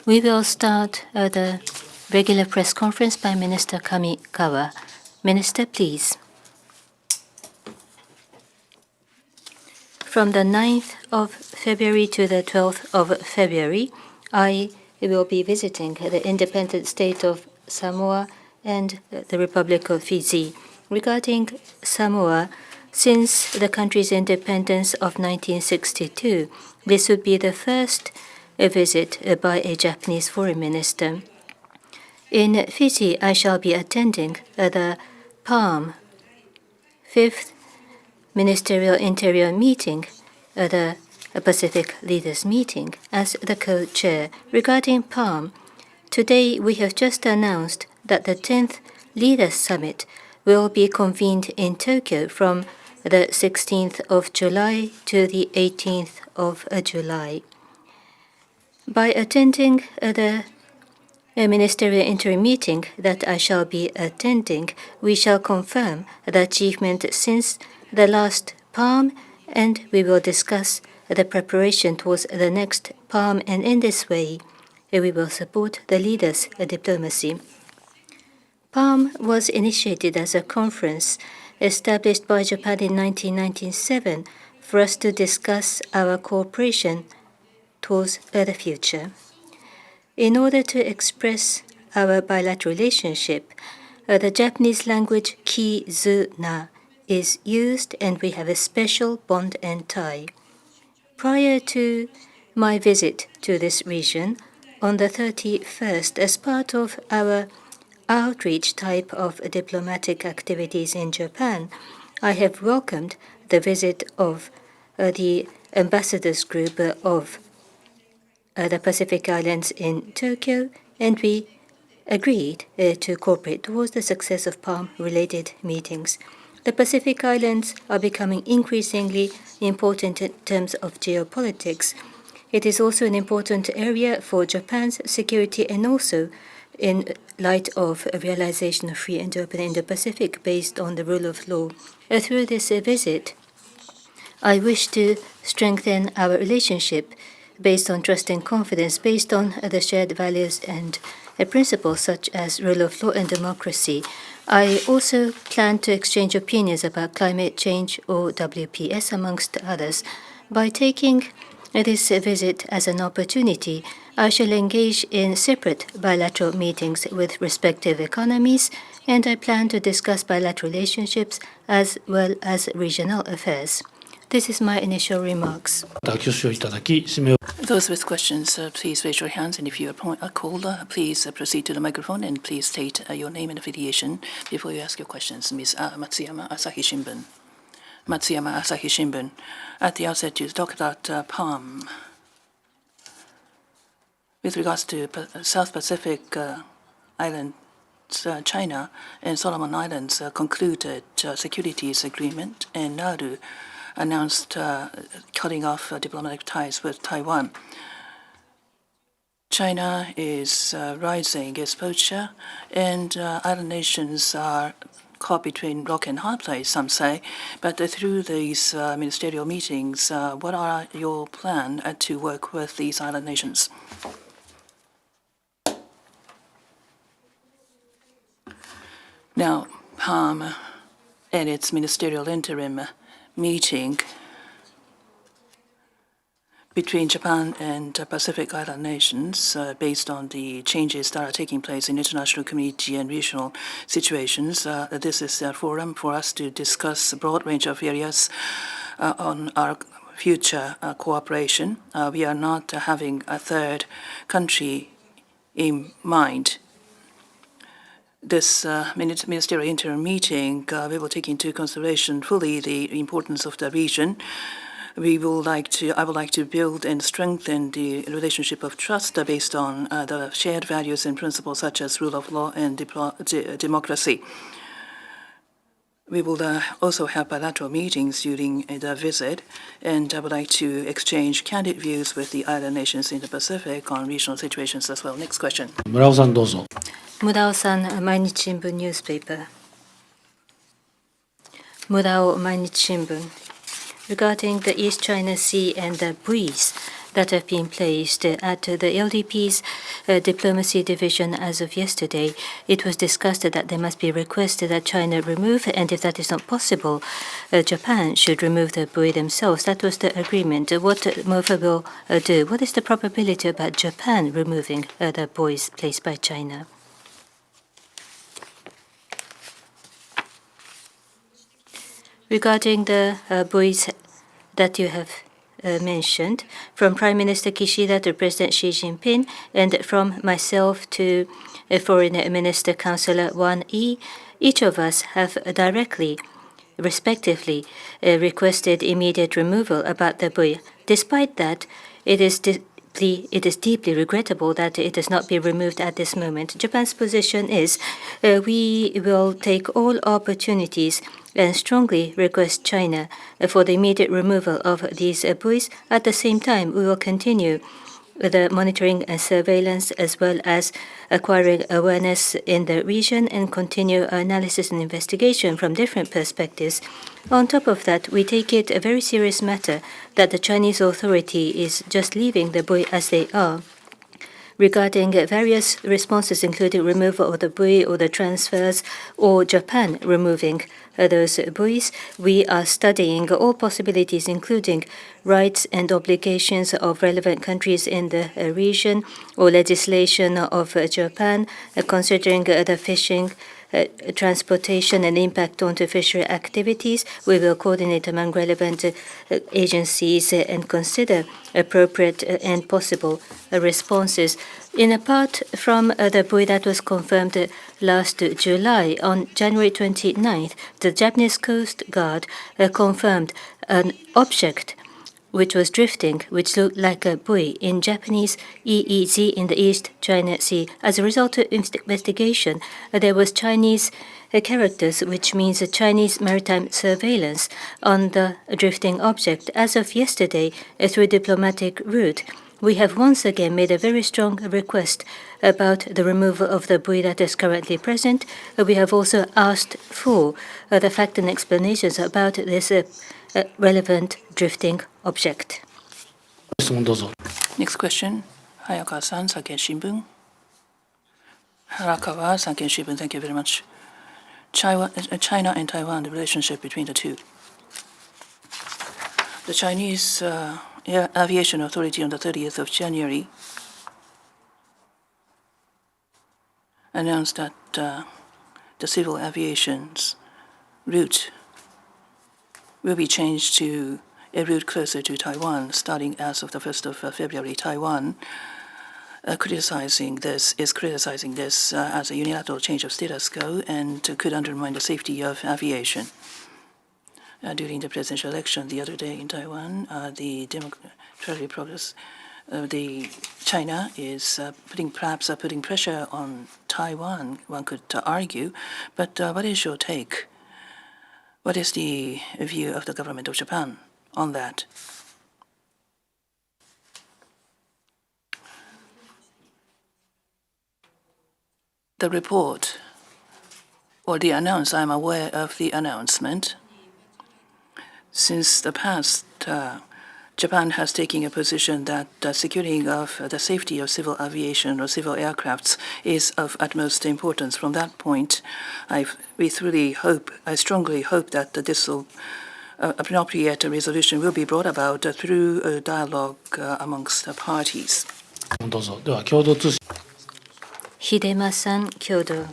We will start the regular press conference by Minister Kamikawa. Minister, please. From the 9th of February to the 12th of February, I will be visiting the independent state of Samoa and the Republic of Fiji. Regarding Samoa, since the country's independence of 1962, this would be the first visit by a Japanese foreign minister. In Fiji, I shall be attending the PALM, 5th Ministerial Interior Meeting, the Pacific Leaders Meeting, as the co-chair. Regarding PALM, today we have just announced that the 10th Leaders Summit will be convened in Tokyo from the 16th of July to the 18th of July. By attending the ministerial interim meeting that I shall be attending, we shall confirm the achievement since the last PALM, and we will discuss the preparation towards the next PALM, and in this way, we will support the leaders' diplomacy. PALM was initiated as a conference established by Japan in 1997 for us to discuss our cooperation towards the future. In order to express our bilateral relationship, the Japanese language kizuna is used, and we have a special bond and tie. Prior to my visit to this region, on the 31st, as part of our outreach type of diplomatic activities in Japan, I have welcomed the visit of the ambassadors group of the Pacific Islands in Tokyo, and we agreed to cooperate towards the success of PALM-related meetings. The Pacific Islands are becoming increasingly important in terms of geopolitics. It is also an important area for Japan's security, and also in light of a realization of free and open Indo-Pacific based on the rule of law. Through this visit, I wish to strengthen our relationship based on trust and confidence, based on the shared values and principles such as rule of law and democracy. I also plan to exchange opinions about climate change or WPS, amongst others. By taking this visit as an opportunity, I shall engage in separate bilateral meetings with respective economies, and I plan to discuss bilateral relationships as well as regional affairs. This is my initial remarks. Those with questions, please raise your hands, and if you are called, please proceed to the microphone and please state your name and affiliation before you ask your questions. Ms. Matsuyama, Asahi Shimbun. Matsuyama, Asahi Shimbun. At the outset, you talked about PALM. With regards to South Pacific Islands, China and Solomon Islands concluded securities agreement, and Nauru announced cutting off diplomatic ties with Taiwan. China is rising exposure, and island nations are caught between rock and hard place, some say. But through these ministerial meetings, what are your plans to work with these island nations? Now, PALM and its ministerial interim meeting between Japan and Pacific Island nations based on the changes that are taking place in international community and regional situations. This is a forum for us to discuss a broad range of areas on our future cooperation. We are not having a third country in mind. This ministerial interim meeting, we will take into consideration fully the importance of the region. I would like to build and strengthen the relationship of trust based on the shared values and principles such as rule of law and democracy. We will also have bilateral meetings during the visit, and I would like to exchange candid views with the island nations in the Pacific on regional situations as well. Next question. Murao-san, どうぞ。Murao-san, Mainichi Shimbun newspaper. Murao, Mainichi Shimbun. Regarding the East China Sea and the breeze, that have been placed at the LDP's diplomacy division as of yesterday. It was discussed that there must be requested that China remove, and if that is not possible, Japan should remove the buoy themselves. That was the agreement. What MOFA will do? What is the probability about Japan removing the buoys placed by China? Regarding the buoys that you have mentioned, from Prime Minister Kishida to President Xi Jinping, and from myself to Foreign Minister Councillor Wang Yi, each of us have directly, respectively, requested immediate removal about the buoy. Despite that, it is deeply regrettable that it has not been removed at this moment. Japan's position is we will take all opportunities and strongly request China for the immediate removal of these buoys. At the same time, we will continue the monitoring and surveillance, as well as acquiring awareness in the region and continue analysis and investigation from different perspectives. On top of that, we take it a very serious matter that the Chinese authority is just leaving the buoy as they are. Regarding various responses, including removal of the buoy or the transfers, or Japan removing those buoys, we are studying all possibilities, including rights and obligations of relevant countries in the region, or legislation of Japan, considering the fishing, transportation, and impact onto fishery activities. We will coordinate among relevant agencies and consider appropriate and possible responses. Apart from the buoy that was confirmed last July, on January 29th, the Japanese Coast Guard confirmed an object which was drifting, which looked like a buoy in Japanese EEZ in the East China Sea. As a result of investigation, there was Chinese characters, which means a Chinese maritime surveillance on the drifting object. As of yesterday, through diplomatic route, we have once again made a very strong request about the removal of the buoy that is currently present. We have also asked for the fact and explanations about this relevant drifting object. Next question. Hayakawa-san, Sankei Shimbun. Harakawa, Sankei Shimbun, thank you very much. China and Taiwan, the relationship between the two. The Chinese Air Aviation Authority on the 30th of January announced that the civil aviation's route will be changed to a route closer to Taiwan, starting as of the 1st of February. Taiwan is criticizing this as a unilateral change of status quo and could undermine the safety of aviation. During the presidential election the other day in Taiwan, the Democratic Progress, China is putting pressure on Taiwan, one could argue. But what is your take? What is the view of the government of Japan on that? The report or the announcement, I'm aware of the announcement. Since the past, Japan has taken a position that securing of the safety of civil aviation or civil aircrafts is of utmost importance. From that point, I strongly hope that this appropriate resolution will be brought about through a dialogue amongst the parties. Hidema-san, Kyodo.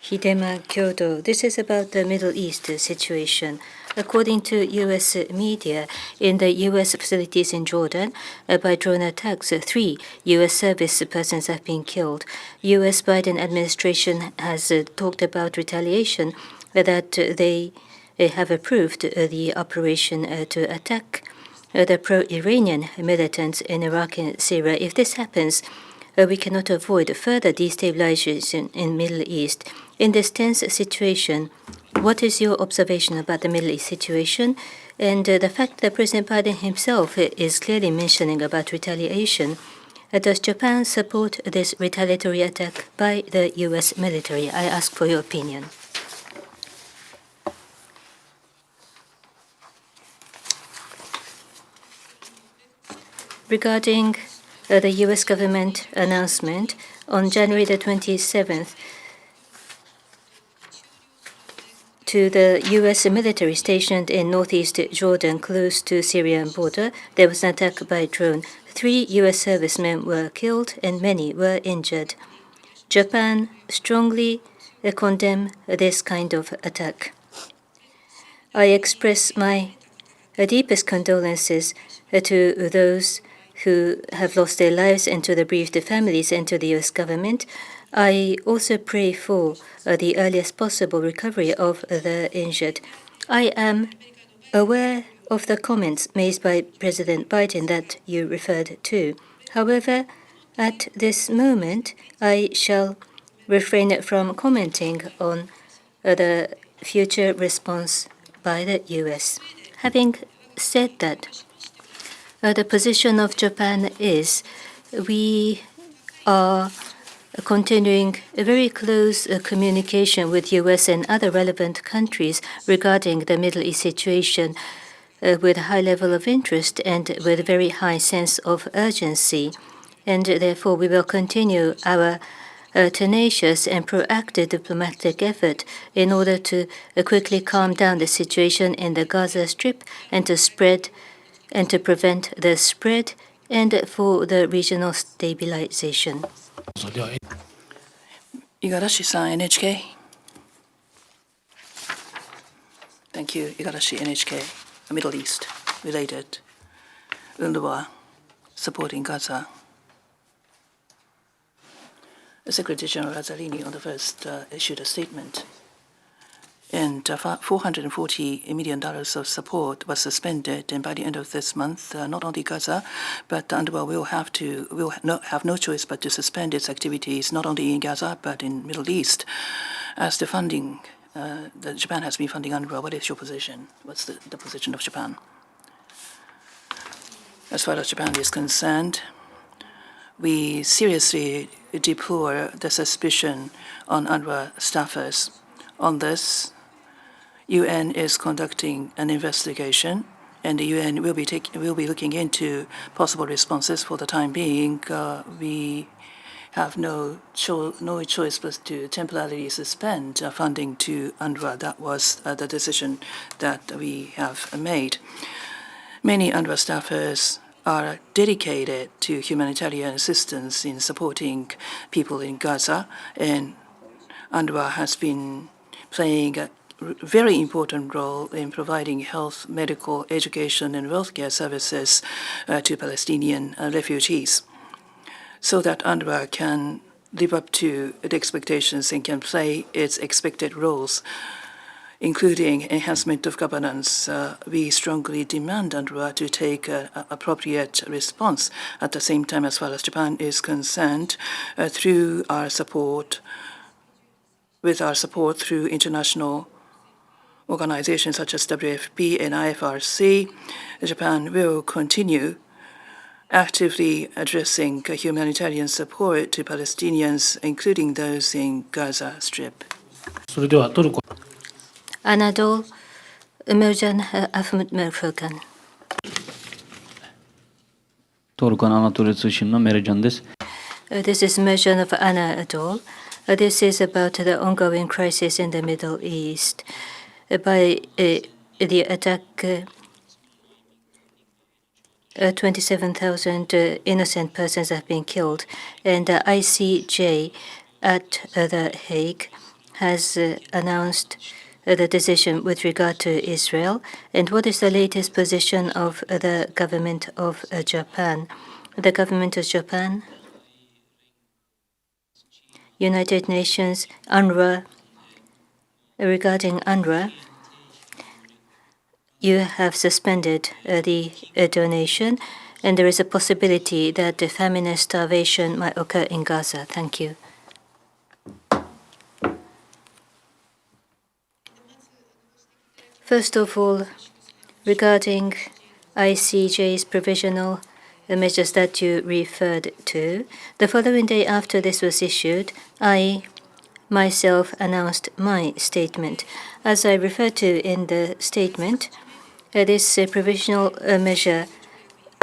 Hidema, Kyodo. This is about the Middle East situation. According to U.S. media, in the U.S. facilities in Jordan, by drone attacks, 3 U.S. service persons have been killed. U.S. Biden administration has talked about retaliation, that they have approved the operation to attack the pro-Iranian militants in Iraq and Syria. If this happens, we cannot avoid further destabilization in Middle East. In this tense situation, what is your observation about the Middle East situation? And the fact that President Biden himself is clearly mentioning about retaliation, does Japan support this retaliatory attack by the U.S. military? I ask for your opinion. regarding the U.S. government announcement on January the 27th, to the U.S. military stationed in northeast Jordan, close to Syrian border, there was an attack by drone. 3 U.S. servicemen were killed and many were injured. Japan strongly condemns this kind of attack. I express my deepest condolences to those who have lost their lives and to the bereaved families and to the U.S. government. I also pray for the earliest possible recovery of the injured. I am aware of the comments made by President Biden that you referred to. However, at this moment, I shall refrain from commenting on the future response by the U.S. Having said that, the position of Japan is we are continuing a very close communication with U.S. and other relevant countries regarding the Middle East situation with a high level of interest and with a very high sense of urgency. And therefore, we will continue our tenacious and proactive diplomatic effort in order to quickly calm down the situation in the Gaza Strip and to prevent the spread and for the regional stabilization. Igarashi-san, NHK. Thank you, Igarashi, NHK, Middle East related. UNRWA supporting Gaza. Secretary General Lazzarini on the first issued a statement, and $440 million of support was suspended. And by the end of this month, not only Gaza, but UNRWA will have no choice but to suspend its activities not only in Gaza but in Middle East. As the funding, that Japan has been funding UNRWA, what is your position? What's the position of Japan? As far as Japan is concerned, we seriously deplore the suspicion on UNRWA staffers. On this, UN is conducting an investigation, and the UN will be looking into possible responses. For the time being, we have no choice but to temporarily suspend funding to UNRWA. That was the decision that we have made. Many UNRWA staffers are dedicated to humanitarian assistance in supporting people in Gaza, and UNRWA has been playing a very important role in providing health, medical, education, and healthcare services to Palestinian refugees, so that UNRWA can live up to the expectations and can play its expected roles, including enhancement of governance. We strongly demand UNRWA to take an appropriate response. At the same time, as far as Japan is concerned, through our support through international organizations such as WFP and IFRC, Japan will continue actively addressing humanitarian support to Palestinians, including those in Gaza Strip. Anadol Emerjan Afmutmerfokan. トルコのアナトル通信のメルジョンです。This is Merjan of Anadol. This is about the ongoing crisis in the Middle East. By the attack, 27,000 innocent persons have been killed, and the ICJ at The Hague has announced the decision with regard to Israel. And what is the latest position of the government of Japan? The government of Japan, United Nations, UNRWA. Regarding UNRWA, you have suspended the donation, and there is a possibility that the famine and starvation might occur in Gaza. Thank you. First of all, regarding ICJ's provisional measures that you referred to, the following day after this was issued, I myself announced my statement. As I referred to in the statement, this provisional measure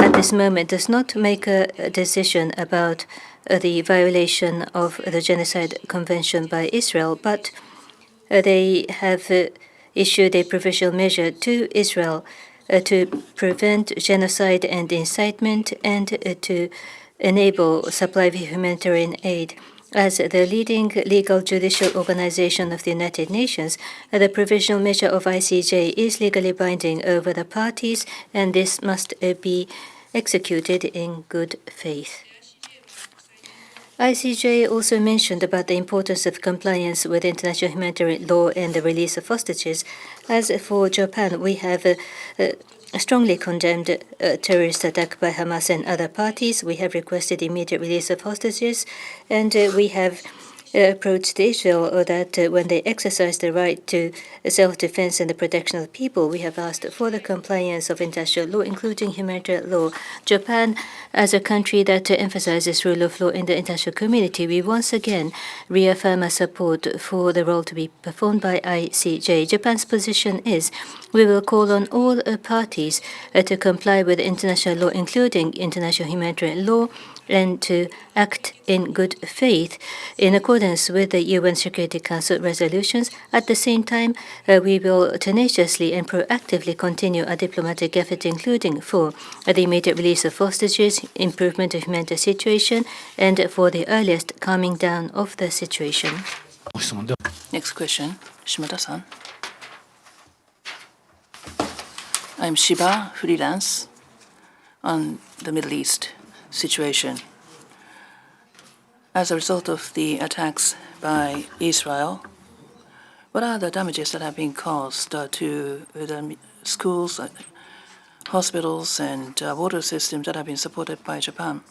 at this moment does not make a decision about the violation of the Genocide Convention by Israel, but they have issued a provisional measure to Israel to prevent genocide and incitement and to enable supply of humanitarian aid. As the leading legal judicial organization of the United Nations, the provisional measure of ICJ is legally binding over the parties, and this must be executed in good faith. ICJ also mentioned about the importance of compliance with international humanitarian law and the release of hostages. As for Japan, we have strongly condemned a terrorist attack by Hamas and other parties. We have requested immediate release of hostages, and we have approached Israel that when they exercise the right to self-defense and the protection of the people, we have asked for the compliance of international law, including humanitarian law. Japan, as a country that emphasizes rule of law in the international community, we once again reaffirm our support for the role to be performed by ICJ. Japan's position is we will call on all parties to comply with international law, including international humanitarian law, and to act in good faith in accordance with the UN Security Council resolutions. At the same time, we will tenaciously and proactively continue our diplomatic effort, including for the immediate release of hostages, improvement of humanitarian situation, and for the earliest calming down of the situation. Next question, Shimada-san. I'm Shiba, freelance on the Middle East situation. As a result of the attacks by Israel, what are the damages that have been caused to the schools, hospitals, and water systems that have been supported by Japan?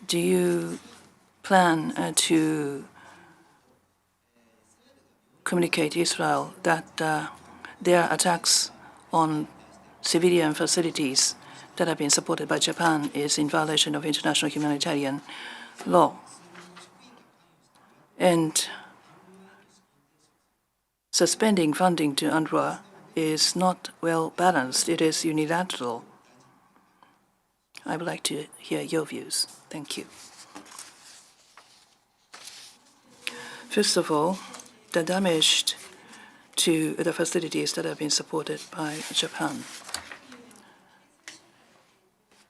Do you plan to communicate to Israel that their attacks on civilian facilities that have been supported by Japan is in violation of international humanitarian law? And suspending funding to UNRWA is not well balanced. It is unilateral. I would like to hear your views. Thank you. First of all, the damage to the facilities that have been supported by Japan.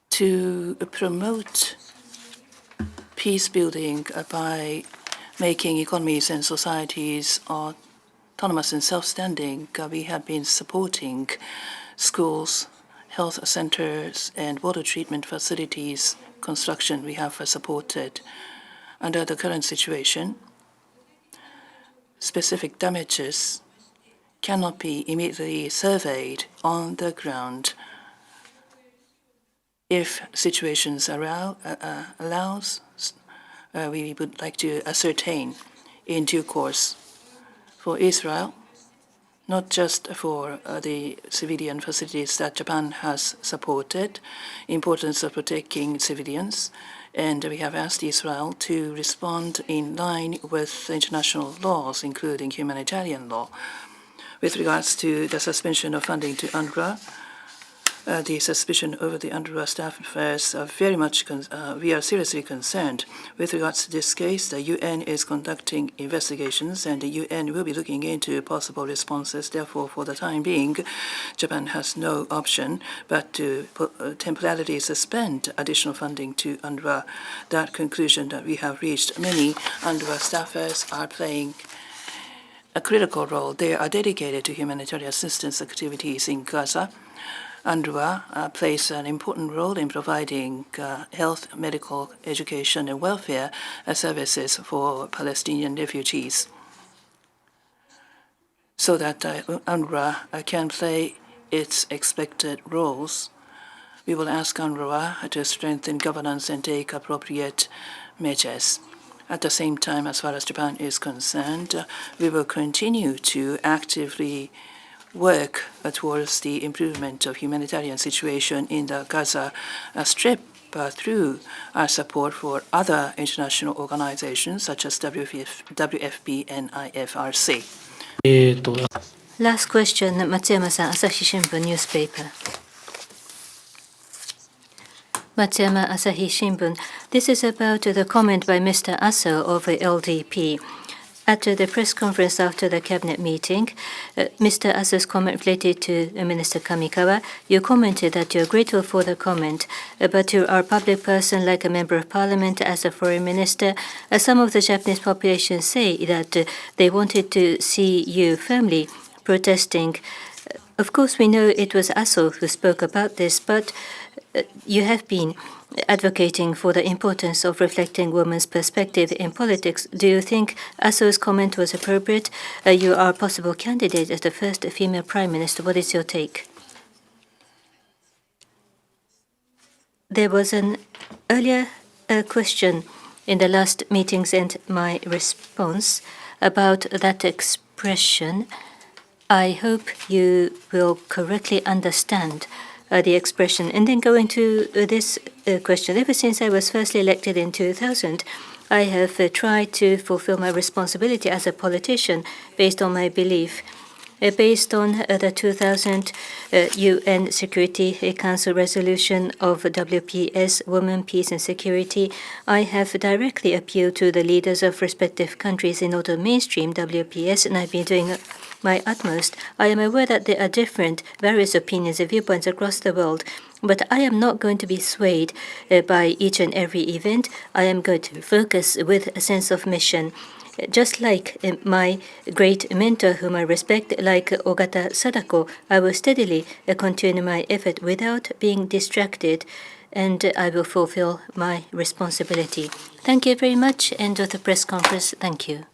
To promote peace building by making economies and societies autonomous and self-standing, we have been supporting schools, health centers, and water treatment facilities construction. We have supported. Under the current situation, specific damages cannot be immediately surveyed on the ground. If situations allows, we would like to ascertain in due course. For Israel, not just for the civilian facilities that Japan has supported, importance of protecting civilians, and we have asked Israel to respond in line with international laws, including humanitarian law. With regards to the suspension of funding to UNRWA, the suspicion over the UNRWA staff affairs are very much, we are seriously concerned. With regards to this case, the UN is conducting investigations, and the UN will be looking into possible responses. Therefore, for the time being, Japan has no option but to temporarily suspend additional funding to UNRWA. That conclusion that we have reached, many UNRWA staffers are playing a critical role. They are dedicated to humanitarian assistance activities in Gaza. UNRWA plays an important role in providing health, medical, education, and welfare services for Palestinian refugees, so that UNRWA can play its expected roles. We will ask UNRWA to strengthen governance and take appropriate measures. At the same time, as far as Japan is concerned, we will continue to actively work towards the improvement of humanitarian situation in the Gaza Strip through our support for other international organizations such as WFP and IFRC. Last question, Matsuyama-san, Asahi Shimbun newspaper. Matsuyama Asahi Shimbun. This is about the comment by Mr. Aso of LDP. At the press conference after the cabinet meeting, Mr. Aso's comment related to Minister Kamikawa, you commented that you're grateful for the comment, but you are a public person like a member of parliament as a foreign minister. Some of the Japanese population say that they wanted to see you firmly protesting. Of course, we know it was Aso who spoke about this, but you have been advocating for the importance of reflecting women's perspective in politics. Do you think Aso's comment was appropriate? You are a possible candidate as the first female prime minister. What is your take? There was an earlier question in the last meetings and my response about that expression. I hope you will correctly understand the expression. And then going to this question, ever since I was first elected in 2000, I have tried to fulfill my responsibility as a politician based on my belief. Based on the 2000 UN Security Council resolution of WPS, Women, Peace and Security, I have directly appealed to the leaders of respective countries in order to mainstream WPS, and I've been doing my utmost. I am aware that there are various opinions and viewpoints across the world, but I am not going to be swayed by each and every event. I am going to focus with a sense of mission. Just like my great mentor, whom I respect, like Ogata Sadako, I will steadily continue my effort without being distracted, and I will fulfill my responsibility. Thank you very much. End of the press conference. Thank you.